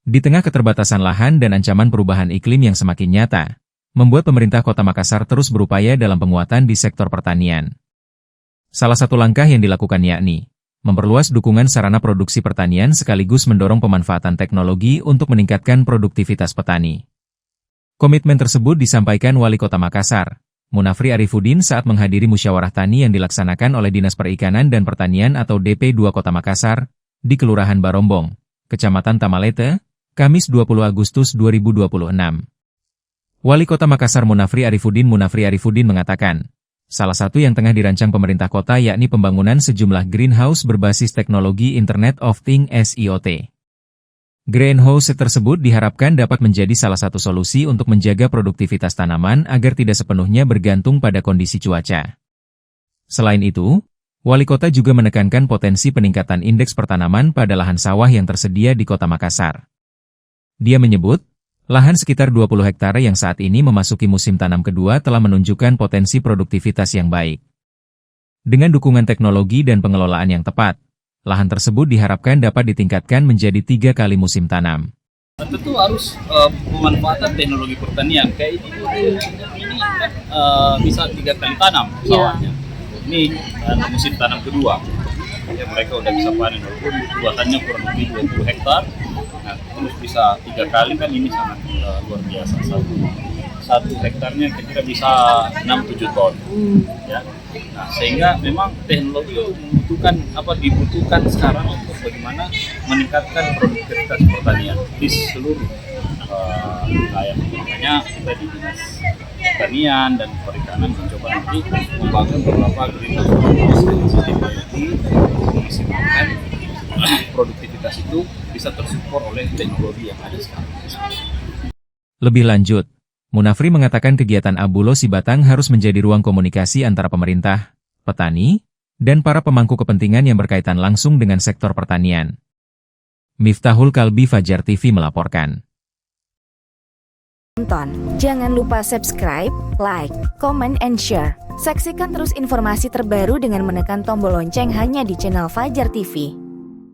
Di tengah keterbatasan lahan dan ancaman perubahan iklim yang semakin nyata, membuat pemerintah Kota Makassar terus berupaya dalam penguatan di sektor pertanian. Salah satu langkah yang dilakukan yakni memperluas dukungan sarana produksi pertanian sekaligus mendorong pemanfaatan teknologi untuk meningkatkan produktivitas petani. Komitmen tersebut disampaikan Wali Kota Makassar, Munafri Arifuddin saat menghadiri musyawarah tani yang dilaksanakan oleh Dinas Perikanan dan Pertanian atau DP2 Kota Makassar di Kelurahan Barombong, Kecamatan Tamalete, Kamis 20 Agustus 2026. Wali Kota Makassar Munafri Arifuddin mengatakan, salah satu yang tengah dirancang pemerintah kota yakni pembangunan sejumlah greenhouse berbasis teknologi Internet of Things (IoT). Greenhouse tersebut diharapkan dapat menjadi salah satu solusi untuk menjaga produktivitas tanaman agar tidak sepenuhnya bergantung pada kondisi cuaca. Selain itu, Wali Kota juga menekankan potensi peningkatan indeks pertanaman pada lahan sawah yang tersedia di Kota Makassar. Dia menyebut, lahan sekitar 20 hektare yang saat ini memasuki musim tanam kedua telah menunjukkan potensi produktivitas yang baik. Dengan dukungan teknologi dan pengelolaan yang tepat, lahan tersebut diharapkan dapat ditingkatkan menjadi 3 kali musim tanam. Tentu harus pemanfaatan teknologi pertanian. Kayak ini kan bisa 3 kali tanam sawahnya. Ini musim tanam kedua. Ya, mereka udah bisa panen walaupun luasannya kurang lebih 20 hektar. Nah, terus bisa 3 kali kan ini sangat luar biasa. Satu hektarnya kira-kira bisa 6-7 ton. Ya. Nah, sehingga memang teknologi dibutuhkan sekarang untuk bagaimana meningkatkan produktivitas pertanian di seluruh wilayah. Makanya kita di Dinas Pertanian dan Perikanan mencoba nanti membangun beberapa greenhouse untuk memaksimalkan produktivitas itu bisa tersupport oleh teknologi yang ada sekarang. Lebih lanjut, Munafri mengatakan kegiatan Abulo Sibatang harus menjadi ruang komunikasi antara pemerintah, petani, dan para pemangku kepentingan yang berkaitan langsung dengan sektor pertanian. Miftahul Kalbi, Fajar TV melaporkan. Jangan lupa subscribe, like, comment, and share. Saksikan terus informasi terbaru dengan menekan tombol lonceng hanya di channel Fajar TV.